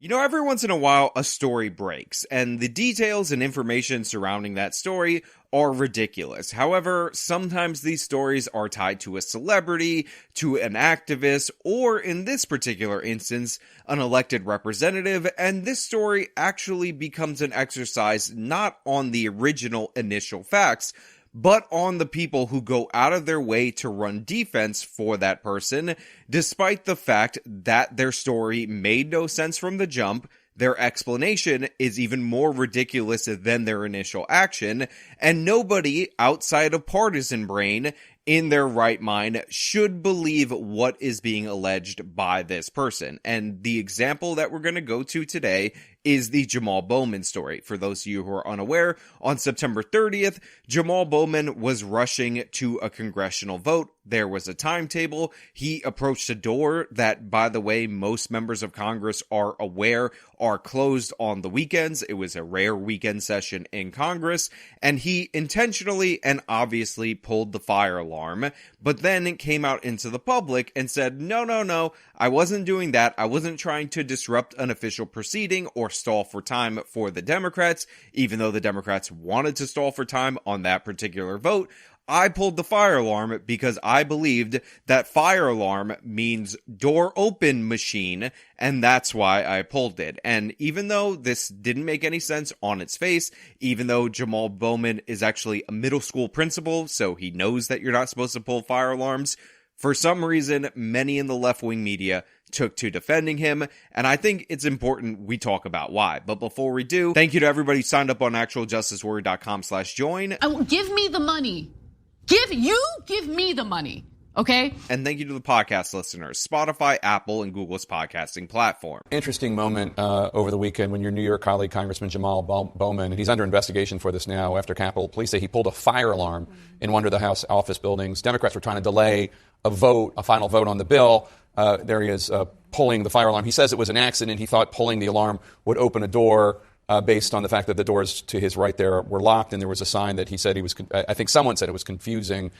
You know, every once in a while, a story breaks, and the details and information surrounding that story are ridiculous. However, sometimes these stories are tied to a celebrity, to an activist, or in this particular instance, an elected representative, and this story actually becomes an exercise not on the original initial facts, but on the people who go out of their way to run defense for that person, despite the fact that their story made no sense from the jump. Their explanation is even more ridiculous than their initial action, and nobody outside of partisan brain in their right mind should believe what is being alleged by this person. And the example that we're going to go to today is the Jamaal Bowman story. For those of you who are unaware, on September 30th, Jamaal Bowman was rushing to a congressional vote. There was a timetable. He approached a door that, by the way, most members of Congress are aware are closed on the weekends. It was a rare weekend session in Congress, and he intentionally and obviously pulled the fire alarm, but then it came out into the public and said, no, I wasn't doing that. I wasn't trying to disrupt an official proceeding or stall for time for the Democrats, even though the Democrats wanted to stall for time on that particular vote. I pulled the fire alarm because I believed that fire alarm means door open machine, and that's why I pulled it. And even though this didn't make any sense on its face, even though Jamaal Bowman is actually a middle school principal, so he knows that you're not supposed to pull fire alarms, for some reason, many in the left-wing media took to defending him, and I think it's important we talk about why. But before we do, thank you to everybody who signed up on actualjusticewarrior.com/join. Give me the money. Give me the money, okay? And thank you to the podcast listeners, Spotify, Apple, and Google's podcasting platform. Interesting moment over the weekend when your New York colleague, Congressman Jamaal Bowman, and he's under investigation for this now after Capitol Police say he pulled a fire alarm in one of the House office buildings. Democrats were trying to delay a final vote on the bill. There he is pulling the fire alarm. He says it was an accident. He thought pulling the alarm would open a door based on the fact that the doors to his right there were locked, and there was a sign that he said he was, I think someone said it was confusing.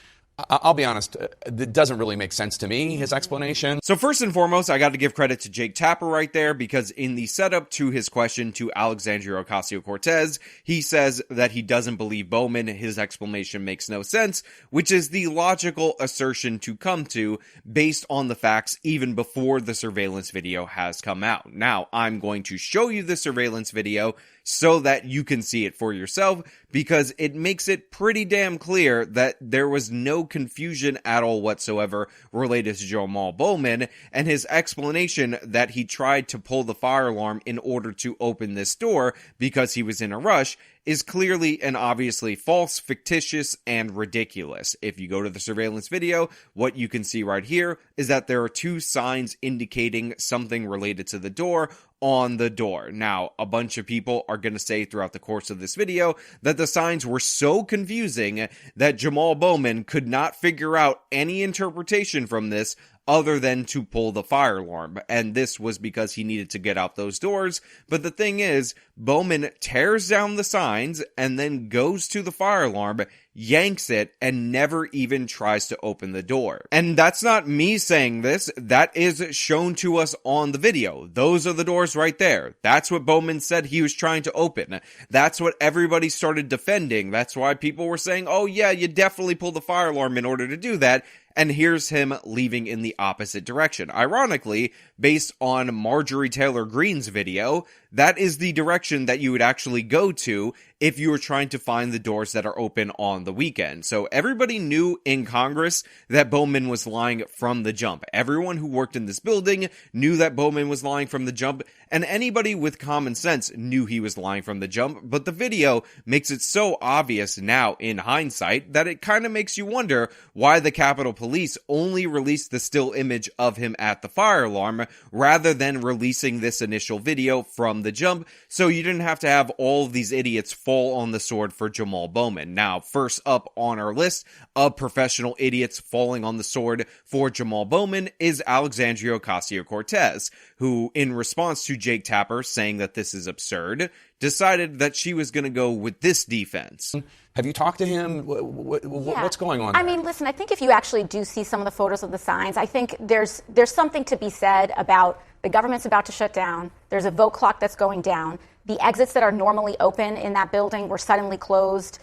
I'll be honest, it doesn't really make sense to me, his explanation. So first and foremost, I got to give credit to Jake Tapper right there, because in the setup to his question to Alexandria Ocasio-Cortez, he says that he doesn't believe Bowman. His explanation makes no sense, which is the logical assertion to come to based on the facts even before the surveillance video has come out. Now, I'm going to show you the surveillance video so that you can see it for yourself, because it makes it pretty damn clear that there was no confusion at all whatsoever related to Jamaal Bowman, and his explanation that he tried to pull the fire alarm in order to open this door because he was in a rush is clearly and obviously false, fictitious, and ridiculous. If you go to the surveillance video, what you can see right here is that there are two signs indicating something related to the door on the door. Now, a bunch of people are going to say throughout the course of this video that the signs were so confusing that Jamaal Bowman could not figure out any interpretation from this other than to pull the fire alarm, and this was because he needed to get out those doors. But the thing is, Bowman tears down the signs and then goes to the fire alarm, yanks it, and never even tries to open the door. And that's not me saying this, that is shown to us on the video. Those are the doors right there. That's what Bowman said he was trying to open. That's what everybody started defending. That's why people were saying, oh yeah, you definitely pulled the fire alarm in order to do that. And here's him leaving in the opposite direction. Ironically, based on Marjorie Taylor Greene's video, that is the direction that you would actually go to if you were trying to find the doors that are open on the weekend. So everybody knew in Congress that Bowman was lying from the jump. Everyone who worked in this building knew that Bowman was lying from the jump, and anybody with common sense knew he was lying from the jump. But the video makes it so obvious now in hindsight that it kind of makes you wonder why the Capitol Police only released the still image of him at the fire alarm rather than releasing this initial video from the jump, so you didn't have to have all of these idiots fall on the sword for Jamaal Bowman. Now, first up on our list of professional idiots falling on the sword for Jamaal Bowman is Alexandria Ocasio-Cortez, who, in response to Jake Tapper saying that this is absurd, decided that she was going to go with this defense. Have you talked to him? What's going on there? I mean, listen, I think if you actually do see some of the photos of the signs, I think there's something to be said about the government's about to shut down. There's a vote clock that's going down. The exits that are normally open in that building were suddenly closed.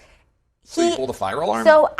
So you pulled a fire alarm? So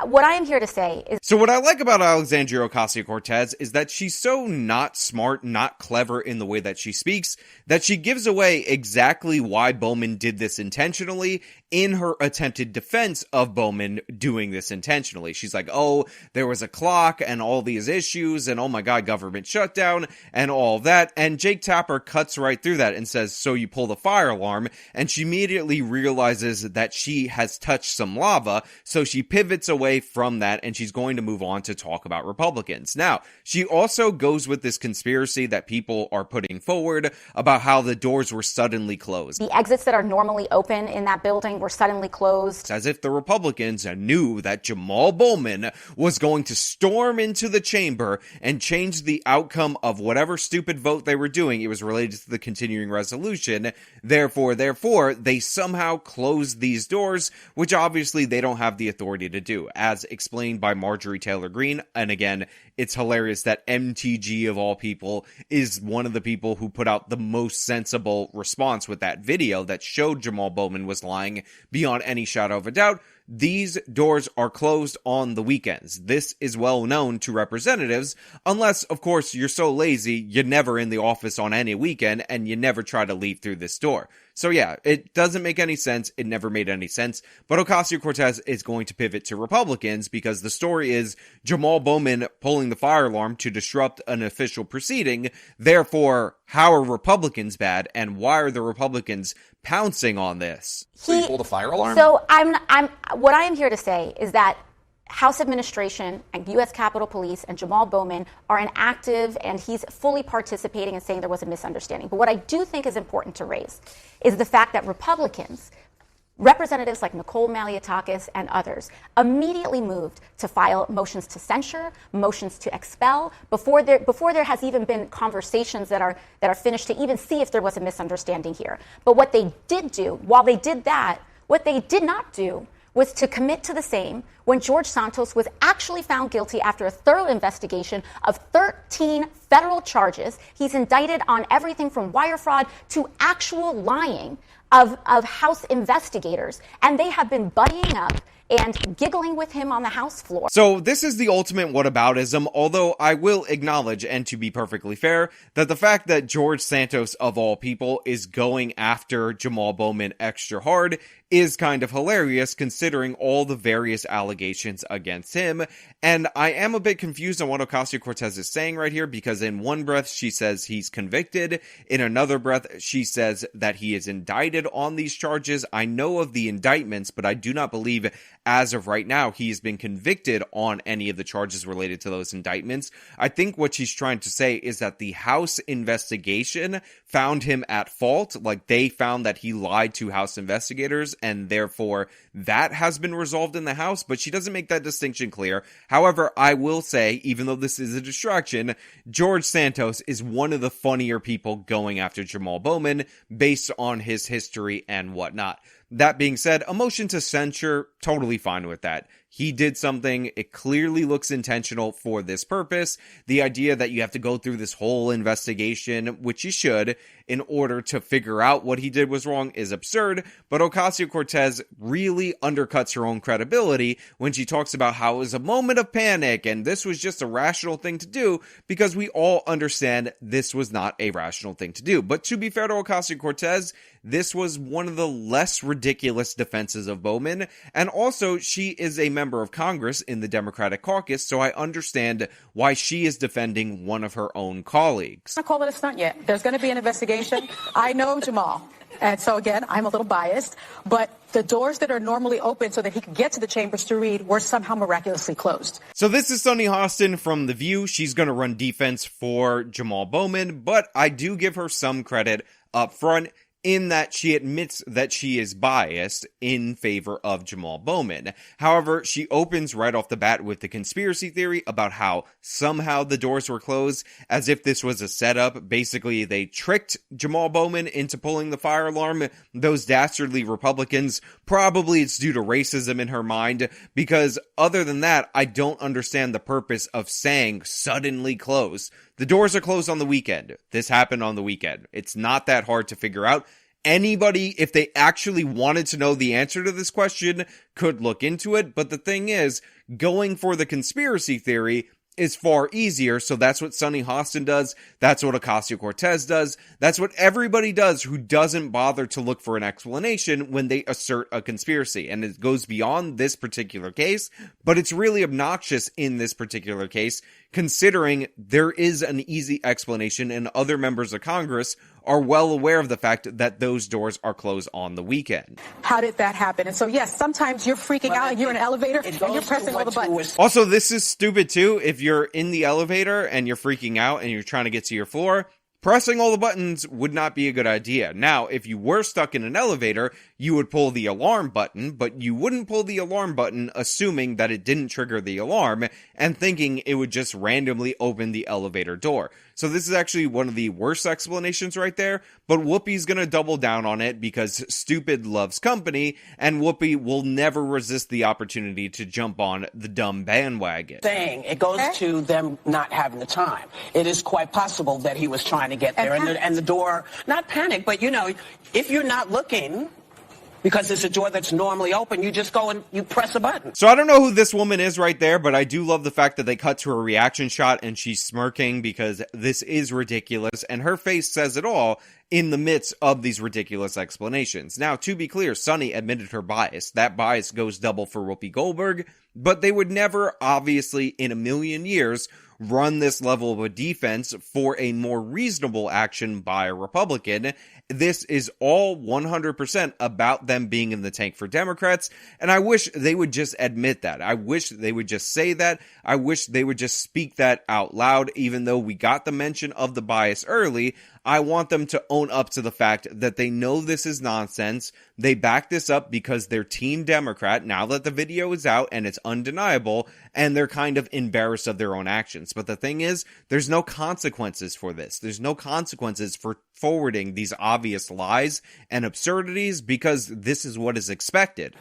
what I am here to say is... So what I like about Alexandria Ocasio-Cortez is that she's so not smart, not clever in the way that she speaks, that she gives away exactly why Bowman did this intentionally in her attempted defense of Bowman doing this intentionally. She's like, oh, there was a clock and all these issues and oh my God, government shutdown and all of that. And Jake Tapper cuts right through that and says, so you pull the fire alarm. And she immediately realizes that she has touched some lava. So she pivots away from that and she's going to move on to talk about Republicans. Now, she also goes with this conspiracy that people are putting forward about how the doors were suddenly closed. The exits that are normally open in that building were suddenly closed. As if the Republicans knew that Jamaal Bowman was going to storm into the chamber and change the outcome of whatever stupid vote they were doing. It was related to the continuing resolution. Therefore, they somehow closed these doors, which obviously they don't have the authority to do, as explained by Marjorie Taylor Greene. And again, it's hilarious that MTG of all people is one of the people who put out the most sensible response with that video that showed Jamaal Bowman was lying beyond any shadow of a doubt. These doors are closed on the weekends. This is well known to representatives, unless, of course, you're so lazy, you're never in the office on any weekend, and you never try to leave through this door. So yeah, it doesn't make any sense. It never made any sense. But Ocasio-Cortez is going to pivot to Republicans because the story is Jamaal Bowman pulling the fire alarm to disrupt an official proceeding. Therefore, how are Republicans bad, and why are the Republicans pouncing on this? So you pulled a fire alarm? So what I am here to say is that House administration and U.S. Capitol Police and Jamaal Bowman are an active, and he's fully participating in saying there was a misunderstanding. But what I do think is important to raise is the fact that Republicans, representatives like Nicole Malliotakis and others, immediately moved to file motions to censure, motions to expel, before there has even been conversations that are finished to even see if there was a misunderstanding here. But what they did do, while they did that, what they did not do was to commit to the same when George Santos was actually found guilty after a thorough investigation of 13 federal charges. He's indicted on everything from wire fraud to actual lying of House investigators. And they have been buddying up and giggling with him on the House floor. So this is the ultimate whataboutism, although I will acknowledge, and to be perfectly fair, that the fact that George Santos, of all people, is going after Jamaal Bowman extra hard is kind of hilarious considering all the various allegations against him. And I am a bit confused on what Ocasio-Cortez is saying right here, because in one breath she says he's convicted, in another breath she says that he is indicted on these charges. I know of the indictments, but I do not believe as of right now he has been convicted on any of the charges related to those indictments. I think what she's trying to say is that the House investigation found him at fault, like they found that he lied to House investigators, and therefore that has been resolved in the House, but she doesn't make that distinction clear. However, I will say, even though this is a distraction, George Santos is one of the funnier people going after Jamaal Bowman based on his history and whatnot. That being said, a motion to censure, totally fine with that. He did something, it clearly looks intentional for this purpose. The idea that you have to go through this whole investigation, which you should, in order to figure out what he did was wrong is absurd, but Ocasio-Cortez really undercuts her own credibility when she talks about how it was a moment of panic and this was just a rational thing to do, because we all understand this was not a rational thing to do. But to be fair to Ocasio-Cortez, this was one of the less ridiculous defenses of Bowman, and also she is a member of Congress in the Democratic caucus, so I understand why she is defending one of her own colleagues. I'm not call it a stunt yet. There's going to be an investigation. I know Jamaal, and so again, I'm a little biased, but the doors that are normally open so that he could get to the chambers to read were somehow miraculously closed. So this is Sunny Hostin from The View. She's going to run defense for Jamaal Bowman, but I do give her some credit up front. in that she admits that she is biased in favor of Jamaal Bowman. However, she opens right off the bat with the conspiracy theory about how somehow the doors were closed, as if this was a setup. Basically, they tricked Jamaal Bowman into pulling the fire alarm. Those dastardly Republicans, probably it's due to racism in her mind, because other than that, I don't understand the purpose of saying suddenly closed. The doors are closed on the weekend. This happened on the weekend. It's not that hard to figure out. Anybody, if they actually wanted to know the answer to this question, could look into it. But the thing is, going for the conspiracy theory is far easier. So that's what Sunny Hostin does. That's what Ocasio-Cortez does. That's what everybody does who doesn't bother to look for an explanation when they assert a conspiracy. And it goes beyond this particular case, but it's really obnoxious in this particular case, considering there is an easy explanation and other members of Congress are well aware of the fact that those doors are closed on the weekend. How did that happen? And so, yes, sometimes you're freaking out and you're in an elevator and you're pressing all the buttons. Also, this is stupid too. If you're in the elevator and you're freaking out and you're trying to get to your floor, pressing all the buttons would not be a good idea. Now, if you were stuck in an elevator, you would pull the alarm button, but you wouldn't pull the alarm button assuming that it didn't trigger the alarm and thinking it would just randomly open the elevator door. So this is actually one of the worst explanations right there, but Whoopi's gonna double down on it because stupid loves company, and Whoopi will never resist the opportunity to jump on the dumb bandwagon. It goes to them not having the time. It is quite possible that he was trying to get there and the door, not panic, but you know, if you're not looking, because it's a door that's normally open, you just go and you press a button. So I don't know who this woman is right there, but I do love the fact that they cut to a reaction shot and she's smirking because this is ridiculous, and her face says it all in the midst of these ridiculous explanations. Now, to be clear, Sunny admitted her bias. That bias goes double for Whoopi Goldberg, but they would never, obviously, in a million years, run this level of a defense for a more reasonable action by a Republican. This is all 100% about them being in the tank for Democrats, and I wish they would just admit that. I wish they would just say that. I wish they would just speak that out loud, even though we got the mention of the bias early. I want them to own up to the fact that they know this is nonsense. They back this up because they're Team Democrat now that the video is out and it's undeniable, and they're kind of embarrassed of their own actions. But the thing is, there's no consequences for this. There's no consequences for forwarding these obvious lies and absurdities because this is what is expected.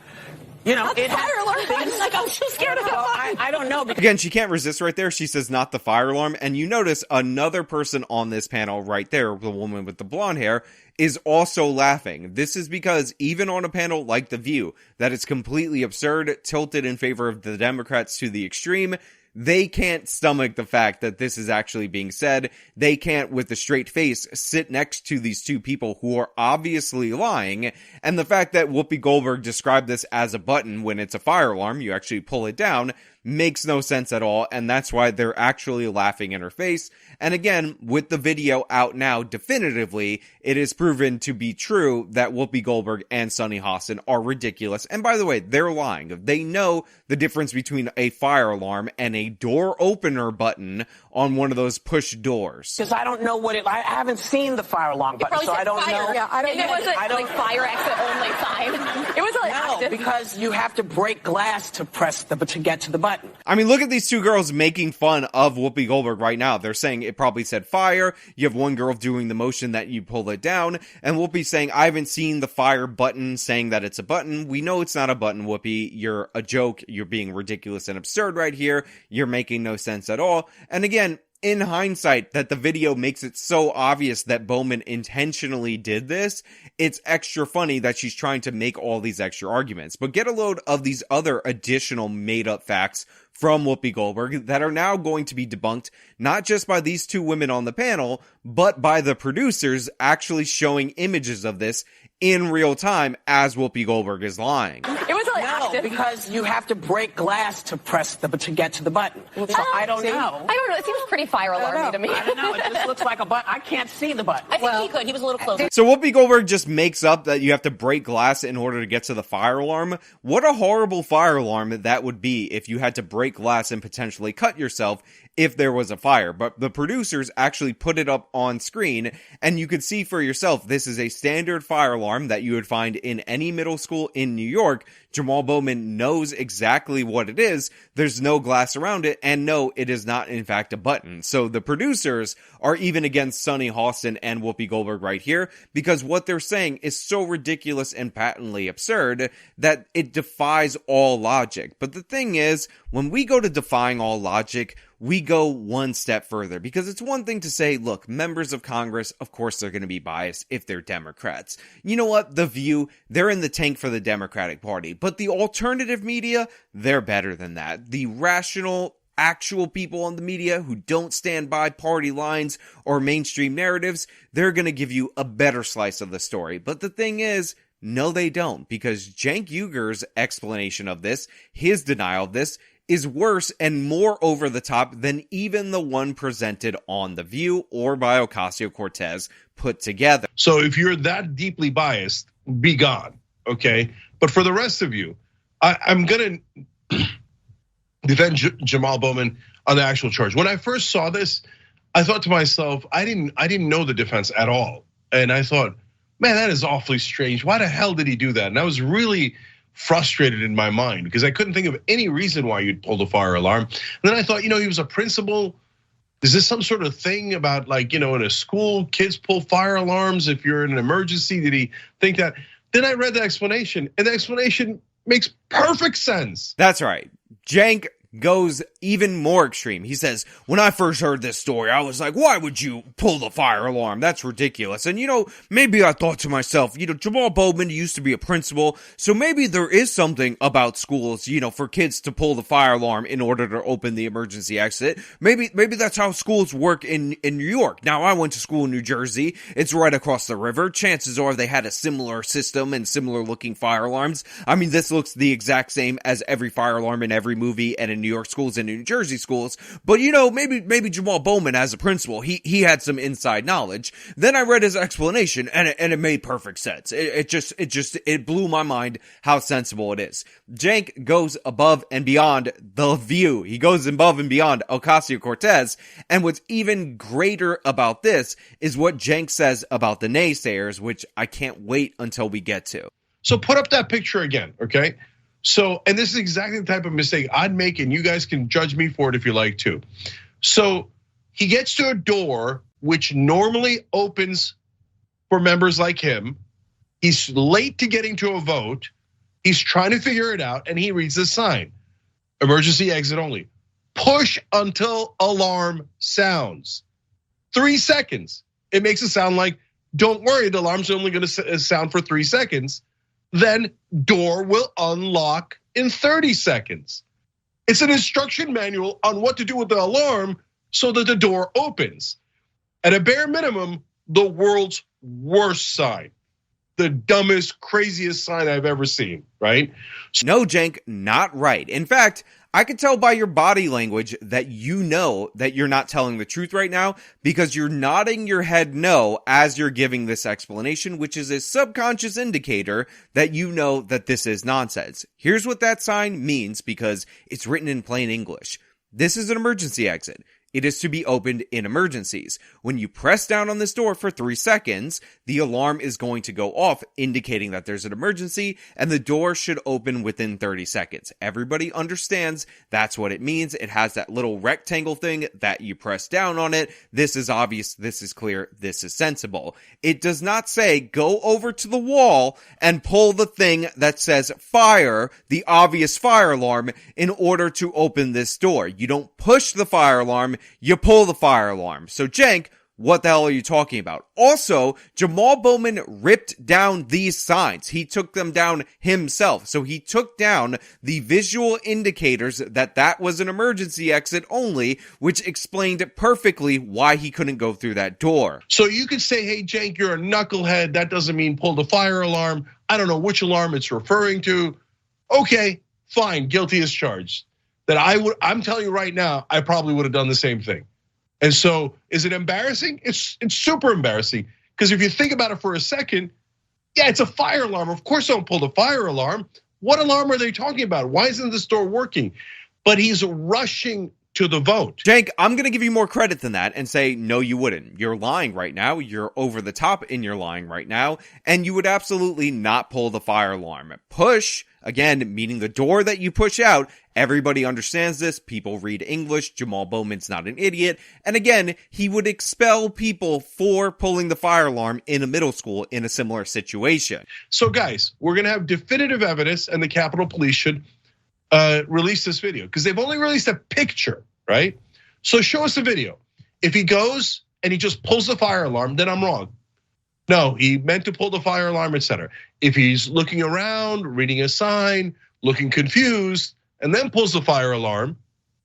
You know, it fire alarm. Like, I'm so scared of it. I don't know. Again, she can't resist right there. She says, not the fire alarm. And you notice another person on this panel right there, the woman with the blonde hair, is also laughing. This is because even on a panel like The View, that is completely absurd, tilted in favor of the Democrats to the extreme, they can't stomach the fact that this is actually being said. They can't, with a straight face, sit next to these two people who are obviously lying. And the fact that Whoopi Goldberg described this as a button when it's a fire alarm, you actually pull it down, makes no sense at all. And that's why they're actually laughing in her face. And again, with the video out now definitively, it is proven to be true that Whoopi Goldberg and Sunny Hostin are ridiculous. And by the way, they're lying. They know the difference between a fire alarm and a door opener button on one of those push doors. Because I don't know what I haven't seen the fire alarm button, so I don't know. Yeah, it wasn't like fire exit only sign. It was like no, because you have to break glass to to get to the button. I mean, look at these two girls making fun of Whoopi Goldberg right now. They're saying it probably said fire. You have one girl doing the motion that you pull it down, and Whoopi saying, I haven't seen the fire button, saying that it's a button. We know it's not a button, Whoopi. You're a joke. You're being ridiculous and absurd right here. You're making no sense at all. And again, in hindsight, that the video makes it so obvious that Bowman intentionally did this, it's extra funny that she's trying to make all these extra arguments. But get a load of these other additional made-up facts from Whoopi Goldberg that are now going to be debunked, not just by these two women on the panel, but by the producers actually showing images of this in real time as Whoopi Goldberg is lying. It was like no, because you have to break glass to to get to the button. So I don't know. I don't know. It seems pretty fire alarmy to me. I don't know. It just looks like a button. I can't see the button. I think he could. He was a little closer. So Whoopi Goldberg just makes up that you have to break glass in order to get to the fire alarm. What a horrible fire alarm that would be if you had to break glass and potentially cut yourself if there was a fire. But the producers actually put it up on screen, and you could see for yourself, this is a standard fire alarm that you would find in any middle school in New York. Jamaal Bowman knows exactly what it is. There's no glass around it, and no, it is not in fact a button. So the producers are even against Sunny Hostin and Whoopi Goldberg right here, because what they're saying is so ridiculous and patently absurd that it defies all logic. But the thing is, when we go to defying all logic, we go one step further, because it's one thing to say, look, members of Congress, of course they're going to be biased if they're Democrats. You know what? The View, they're in the tank for the Democratic Party, but the alternative media, they're better than that. The rational, actual people on the media who don't stand by party lines or mainstream narratives, they're going to give you a better slice of the story. But the thing is, no, they don't, because Cenk Uygur's explanation of this, his denial of this, is worse and more over the top than even the one presented on The View or by Ocasio-Cortez put together. So if you're that deeply biased, be gone, okay? But for the rest of you, I'm gonna defend Jamaal Bowman on the actual charge. When I first saw this, I thought to myself, I didn't know the defense at all. And I thought, man, that is awfully strange. Why the hell did he do that? And I was really frustrated in my mind because I couldn't think of any reason why you'd pull the fire alarm. And then I thought, he was a principal. Is this some sort of thing about in a school, kids pull fire alarms if you're in an emergency? Did he think that? Then I read the explanation, and the explanation makes perfect sense. That's right. Cenk goes even more extreme. He says, when I first heard this story, I was like, why would you pull the fire alarm? That's ridiculous. And maybe I thought to myself, Jamaal Bowman used to be a principal, so maybe there is something about schools, for kids to pull the fire alarm in order to open the emergency exit. Maybe that's how schools work in New York. Now, I went to school in New Jersey. It's right across the river. Chances are they had a similar system and similar looking fire alarms. I mean, this looks the exact same as every fire alarm in every movie and in New York schools and New Jersey schools, but maybe Jamaal Bowman as a principal, he had some inside knowledge. Then I read his explanation and it made perfect sense. It blew my mind how sensible it is. Cenk goes above and beyond The View. He goes above and beyond Ocasio-Cortez, and what's even greater about this is what Cenk says about the naysayers, which I can't wait until we get to. So put up that picture again, okay? So, and this is exactly the type of mistake I'd make, and you guys can judge me for it if you like to. So he gets to a door which normally opens for members like him. He's late to getting to a vote. He's trying to figure it out, and he reads the sign. Emergency exit only. Push until alarm sounds. 3 seconds. It makes it sound like, don't worry, the alarm's only gonna sound for 3 seconds. Then door will unlock in 30 seconds. It's an instruction manual on what to do with the alarm so that the door opens. At a bare minimum, the world's worst sign. The dumbest, craziest sign I've ever seen, right? No, Cenk, not right. In fact, I could tell by your body language that you know that you're not telling the truth right now, because you're nodding your head no as you're giving this explanation, which is a subconscious indicator that you know that this is nonsense. Here's what that sign means, because it's written in plain English. This is an emergency exit. It is to be opened in emergencies. When you press down on this door for 3 seconds, the alarm is going to go off, indicating that there's an emergency, and the door should open within 30 seconds. Everybody understands that's what it means. It has that little rectangle thing that you press down on it. This is obvious, this is clear, this is sensible. It does not say go over to the wall and pull the thing that says fire, the obvious fire alarm, in order to open this door. You don't push the fire alarm, you pull the fire alarm. So Cenk, what the hell are you talking about? Also, Jamaal Bowman ripped down these signs. He took them down himself. So he took down the visual indicators that was an emergency exit only, which explained perfectly why he couldn't go through that door. So you could say, hey, Cenk, you're a knucklehead. That doesn't mean pull the fire alarm. I don't know which alarm it's referring to. Okay, fine, guilty as charged. I'm telling you right now, I probably would have done the same thing. And so, is it embarrassing? It's super embarrassing, because if you think about it for a second, yeah, it's a fire alarm. Of course, don't pull the fire alarm. What alarm are they talking about? Why isn't this door working? But he's rushing to the vote. Cenk, I'm going to give you more credit than that and say, no, you wouldn't. You're lying right now. You're over the top in your lying right now. And you would absolutely not pull the fire alarm. Push, again, meaning the door that you push out. Everybody understands this. People read English. Jamaal Bowman's not an idiot. And again, he would expel people for pulling the fire alarm in a middle school in a similar situation. So guys, we're going to have definitive evidence, and the Capitol Police should release this video because they've only released a picture, right? So show us a video. If he goes and he just pulls the fire alarm, then I'm wrong. No, he meant to pull the fire alarm, etc. If he's looking around, reading a sign, looking confused, and then pulls the fire alarm,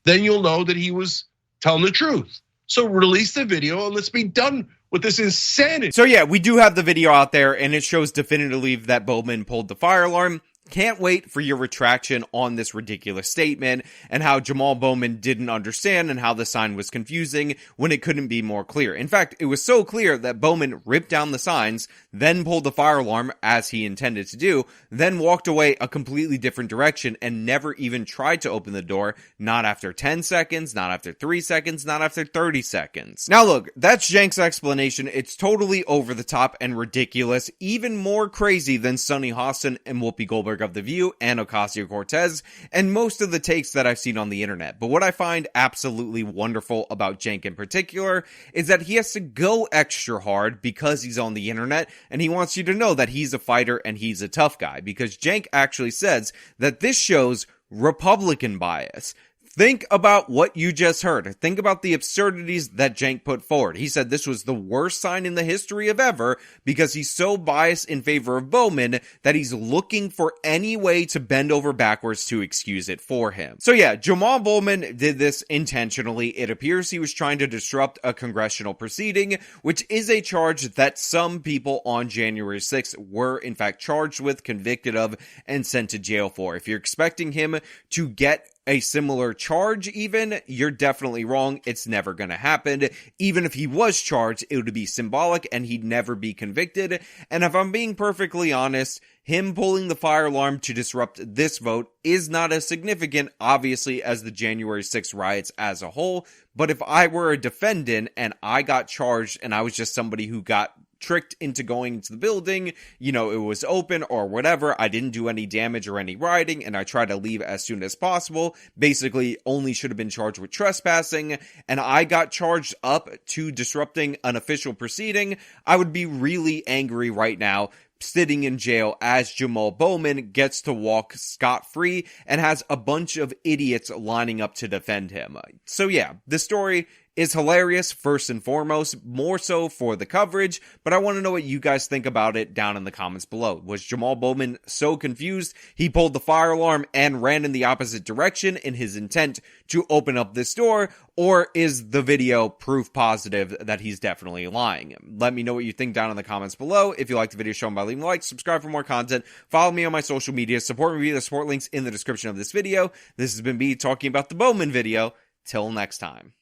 then you'll know that he was telling the truth. So release the video and let's be done with this insanity. So yeah, we do have the video out there and it shows definitively that Bowman pulled the fire alarm. Can't wait for your retraction on this ridiculous statement and how Jamaal Bowman didn't understand and how the sign was confusing when it couldn't be more clear. In fact, it was so clear that Bowman ripped down the signs, then pulled the fire alarm as he intended to do, then walked away a completely different direction and never even tried to open the door, not after 10 seconds, not after 3 seconds, not after 30 seconds. Now look, that's Cenk's explanation. It's totally over the top and ridiculous, even more crazy than Sunny Hostin and Whoopi Goldberg of The View and Ocasio-Cortez, and most of the takes that I've seen on the internet. But what I find absolutely wonderful about Cenk in particular is that he has to go extra hard because he's on the internet, and he wants you to know that he's a fighter and he's a tough guy, because Cenk actually says that this shows Republican bias. Think about what you just heard. Think about the absurdities that Cenk put forward. He said this was the worst sign in the history of ever because he's so biased in favor of Bowman that he's looking for any way to bend over backwards to excuse it for him. So yeah, Jamaal Bowman did this intentionally. It appears he was trying to disrupt a congressional proceeding, which is a charge that some people on January 6th were in fact charged with, convicted of, and sent to jail for. If you're expecting him to get a similar charge even, you're definitely wrong. It's never going to happen. Even if he was charged, it would be symbolic and he'd never be convicted. And if I'm being perfectly honest, him pulling the fire alarm to disrupt this vote is not as significant, obviously, as the January 6th riots as a whole. But if I were a defendant and I got charged and I was just somebody who got tricked into going into the building, you know, it was open or whatever, I didn't do any damage or any rioting, and I tried to leave as soon as possible, basically only should have been charged with trespassing, and I got charged up to disrupting an official proceeding, I would be really angry right now, sitting in jail as Jamaal Bowman gets to walk scot-free and has a bunch of idiots lining up to defend him. So yeah, this story is hilarious first and foremost, more so for the coverage, but I want to know what you guys think about it down in the comments below. Was Jamaal Bowman so confused he pulled the fire alarm and ran in the opposite direction in his intent to open up this door, or is the video proof positive that he's definitely lying? Let me know what you think down in the comments below. If you like the video, show them by leaving a like, subscribe for more content, follow me on my social media, support me via the support links in the description of this video. This has been me talking about the Bowman video. Till next time.